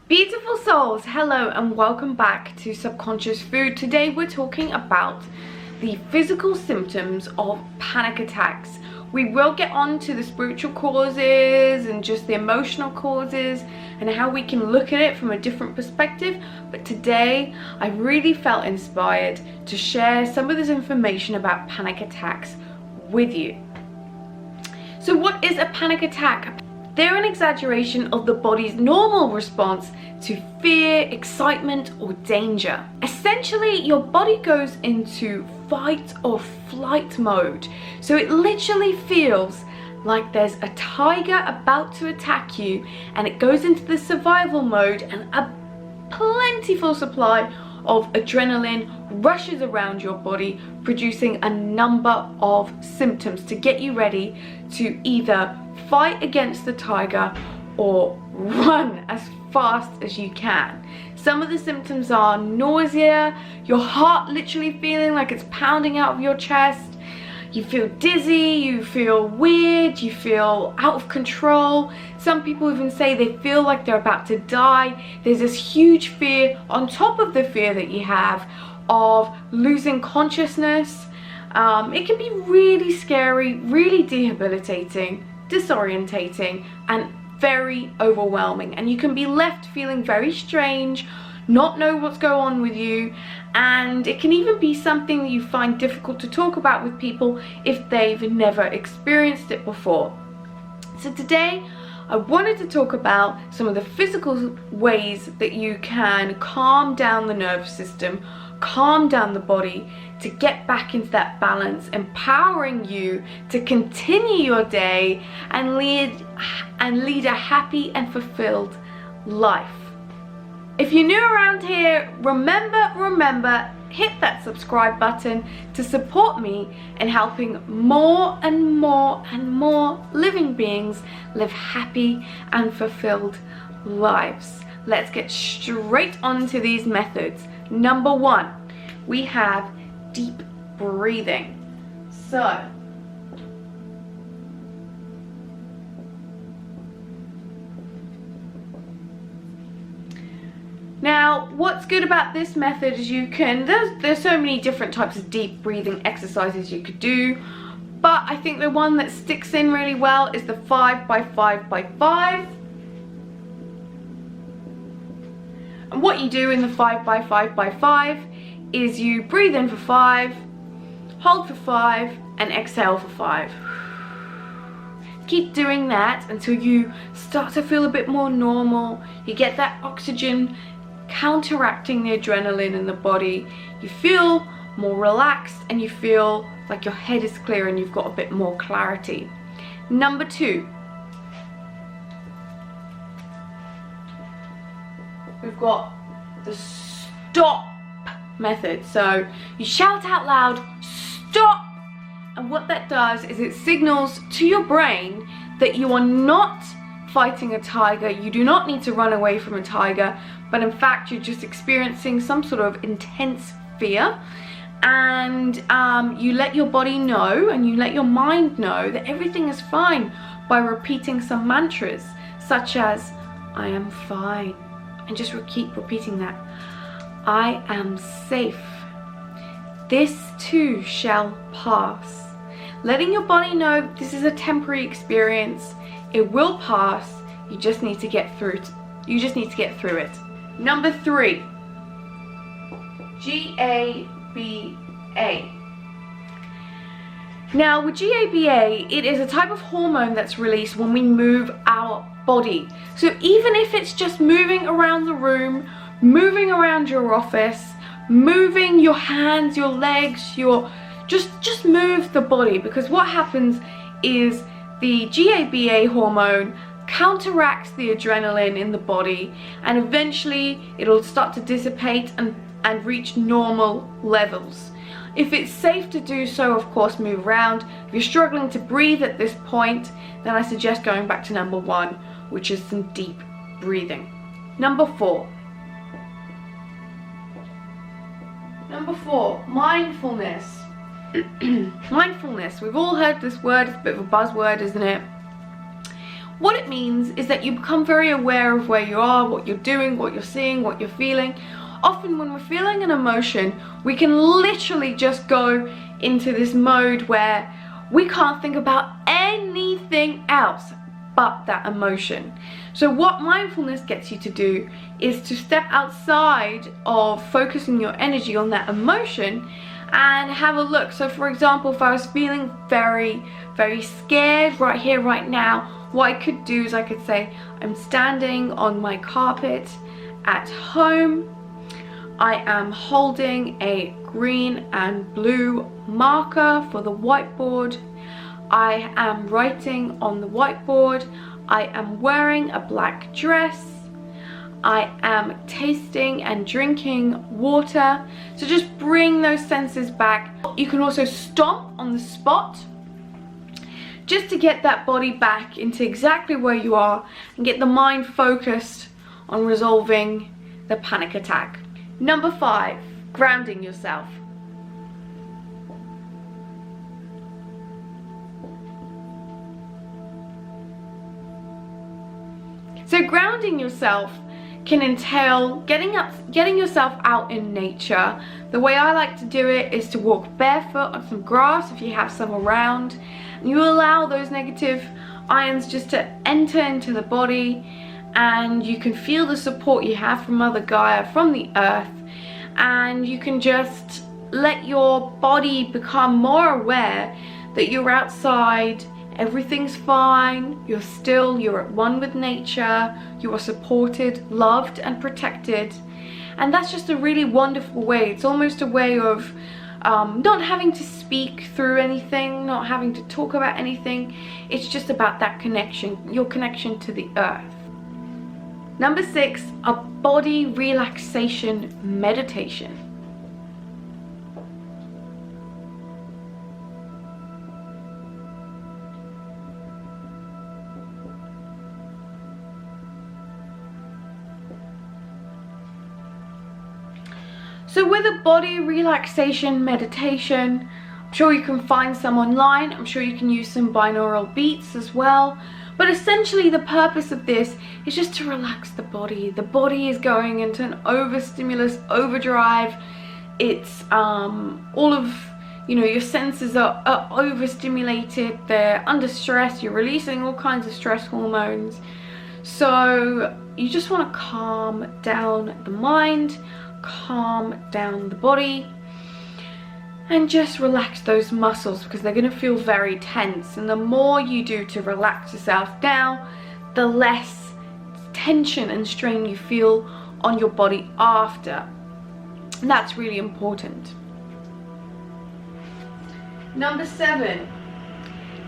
Beautiful souls, hello and welcome back to Subconscious Food. Today we're talking about the physical symptoms of panic attacks. We will get on to the spiritual causes and just the emotional causes and how we can look at it from a different perspective. But today I really felt inspired to share some of this information about panic attacks with you. So what is a panic attack? They're an exaggeration of the body's normal response to fear, excitement, or danger. Essentially, your body goes into fight or flight mode. So it literally feels like there's a tiger about to attack you, and it goes into the survival mode, and a plentiful supply of adrenaline rushes around your body, producing a number of symptoms to get you ready to either fight against the tiger or run as fast as you can. Some of the symptoms are nausea, your heart literally feeling like it's pounding out of your chest, you feel dizzy, you feel weird, you feel out of control. Some people even say they feel like they're about to die. There's this huge fear on top of the fear that you have of losing consciousness. It can be really scary, really debilitating, disorientating, and very overwhelming, and you can be left feeling very strange, not know what's going on with you, and it can even be something that you find difficult to talk about with people if they've never experienced it before. So today I wanted to talk about some of the physical ways that you can calm down the nervous system, calm down the body, to get back into that balance, empowering you to continue your day and lead a happy and fulfilled life. If you're new around here, remember, hit that subscribe button to support me in helping more and more living beings live happy and fulfilled lives. Let's get straight onto these methods. Number one, we have deep breathing. So now what's good about this method is there's so many different types of deep breathing exercises you could do, but I think the one that sticks in really well is the 5 by 5 by 5. And what you do in the 5 by 5 by 5 is you breathe in for 5, hold for 5, and exhale for 5. Keep doing that until you start to feel a bit more normal. You get that oxygen counteracting the adrenaline in the body. You feel more relaxed and you feel like your head is clear and you've got a bit more clarity. Number two, we've got the stop method. So you shout out loud, stop, and what that does is it signals to your brain that you are not fighting a tiger. You do not need to run away from a tiger, but in fact you're just experiencing some sort of intense fear, and you let your body know and you let your mind know that everything is fine by repeating some mantras such as I am fine, and just keep repeating that. I am safe. This too shall pass. Letting your body know this is a temporary experience. It will pass. You just need to get through it. Number three, GABA. Now with GABA, it is a type of hormone that's released when we move our body. So even if it's just moving around the room, moving around your office, moving your hands, your legs, just move the body, because what happens is the GABA hormone counteracts the adrenaline in the body, and eventually it'll start to dissipate and reach normal levels. If it's safe to do so, of course, move around. If you're struggling to breathe at this point, then I suggest going back to number one, which is some deep breathing. Number four, mindfulness. Mindfulness, we've all heard this word, it's a bit of a buzzword, isn't it? What it means is that you become very aware of where you are, what you're doing, what you're seeing, what you're feeling. Often when we're feeling an emotion, we can literally just go into this mode where we can't think about anything else but that emotion. So what mindfulness gets you to do is to step outside of focusing your energy on that emotion and have a look. So for example, if I was feeling very, very scared right here, right now, what I could do is I could say, I'm standing on my carpet at home. I am holding a green and blue marker for the whiteboard. I am writing on the whiteboard. I am wearing a black dress. I am tasting and drinking water. So just bring those senses back. You can also stomp on the spot just to get that body back into exactly where you are and get the mind focused on resolving the panic attack. Number 5, grounding yourself. So grounding yourself can entail getting yourself out in nature. The way I like to do it is to walk barefoot on some grass if you have some around. And you allow those negative ions just to enter into the body, and you can feel the support you have from Mother Gaia, from the earth, and you can just let your body become more aware that you're outside, everything's fine, you're still, you're at one with nature, you are supported, loved and protected. And that's just a really wonderful way. It's almost a way of not having to speak through anything, not having to talk about anything. It's just about that connection, your connection to the earth. Number 6, a body relaxation meditation. So with a body relaxation meditation, I'm sure you can find some online. I'm sure you can use some binaural beats as well. But essentially the purpose of this is just to relax the body. The body is going into an overstimulus overdrive. It's all of, your senses are overstimulated. They're under stress. You're releasing all kinds of stress hormones. So you just want to calm down the mind, calm down the body, and just relax those muscles because they're going to feel very tense. And the more you do to relax yourself down, the less tension and strain you feel on your body after. And that's really important. Number 7,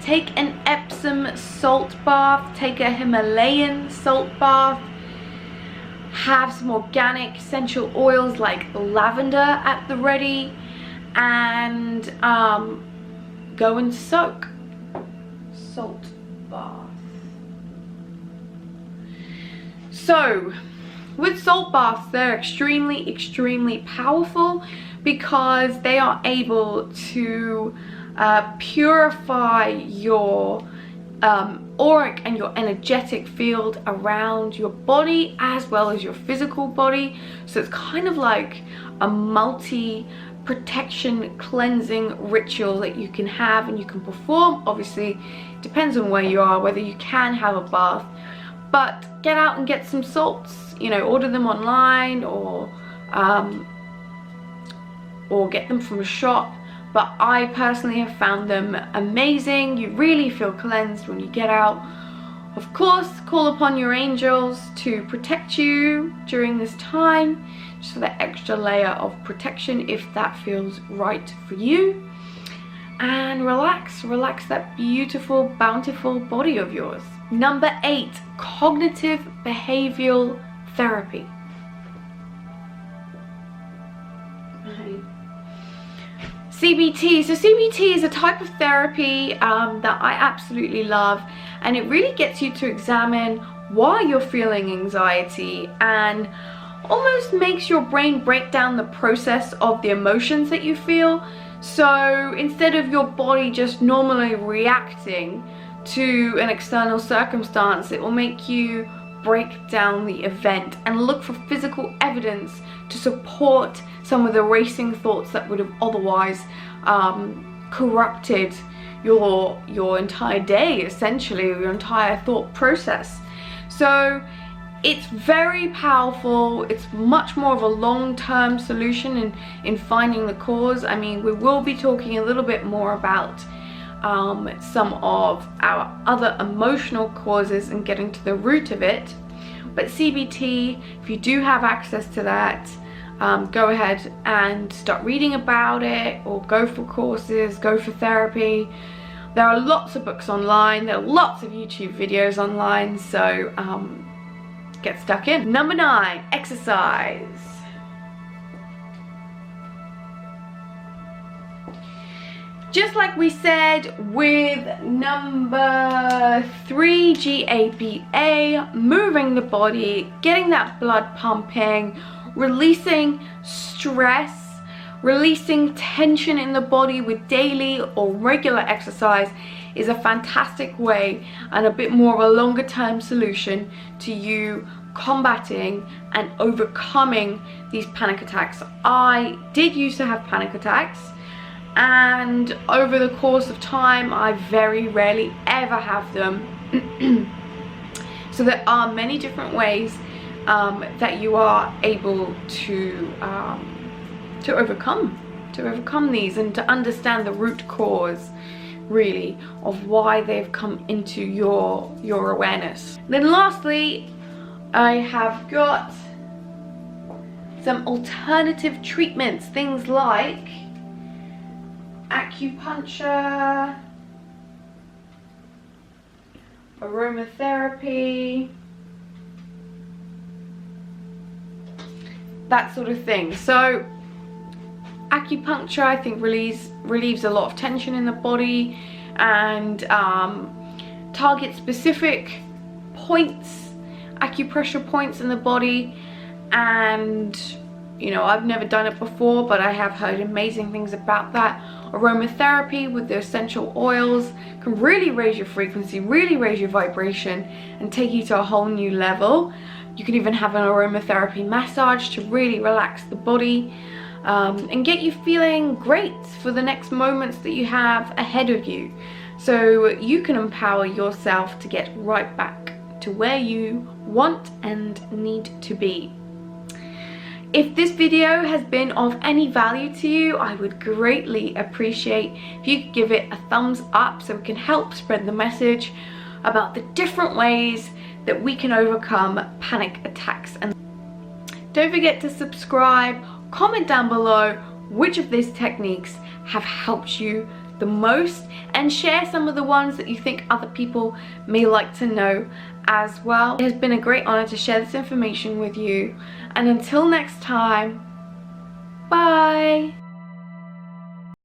take an Epsom salt bath, take a Himalayan salt bath. Have some organic essential oils like lavender at the ready, and go and soak. Salt bath. So with salt baths, they're extremely powerful because they are able to purify your auric and your energetic field around your body as well as your physical body. So it's kind of like a multi protection cleansing ritual that you can have and you can perform. Obviously it depends on where you are whether you can have a bath, but get out and get some salts, order them online or get them from a shop. But I personally have found them amazing. You really feel cleansed when you get out. Of course, call upon your angels to protect you during this time, just for that extra layer of protection if that feels right for you. And relax that beautiful, bountiful body of yours. Number 8, cognitive behavioral therapy. CBT. So CBT is a type of therapy that I absolutely love, and it really gets you to examine why you're feeling anxiety and almost makes your brain break down the process of the emotions that you feel. So instead of your body just normally reacting to an external circumstance. It will make you break down the event and look for physical evidence to support some of the racing thoughts that would have otherwise corrupted your entire day, essentially, or your entire thought process. So it's very powerful. It's much more of a long-term solution in finding the cause. I mean, we will be talking a little bit more about some of our other emotional causes and getting to the root of it. But CBT, if you do have access to that, go ahead and start reading about it, or go for courses, go for therapy. There are lots of books online, there are lots of YouTube videos online, so get stuck in. Number 9, exercise. Just like we said with number 3, GABA, moving the body, getting that blood pumping, releasing stress, releasing tension in the body with daily or regular exercise is a fantastic way and a bit more of a longer term solution to you combating and overcoming these panic attacks. I did used to have panic attacks, and over the course of time I very rarely ever have them. So there are many different ways that you are able to overcome these, and to understand the root cause really of why they've come into your awareness. Then lastly, I have got some alternative treatments, things like acupuncture, aromatherapy, that sort of thing. So acupuncture, I think, relieves a lot of tension in the body, and targets specific points, acupressure points in the body. And you know, I've never done it before, but I have heard amazing things about that. Aromatherapy with the essential oils can really raise your frequency, really raise your vibration, and take you to a whole new level. You can even have an aromatherapy massage to really relax the body and get you feeling great for the next moments that you have ahead of you, so you can empower yourself to get right back to where you want and need to be. If this video has been of any value to you, I would greatly appreciate if you could give it a thumbs up, so we can help spread the message about the different ways that we can overcome panic attacks. And don't forget to subscribe, comment down below which of these techniques have helped you the most, and share some of the ones that you think other people may like to know as well. It has been a great honor to share this information with you, and until next time, bye.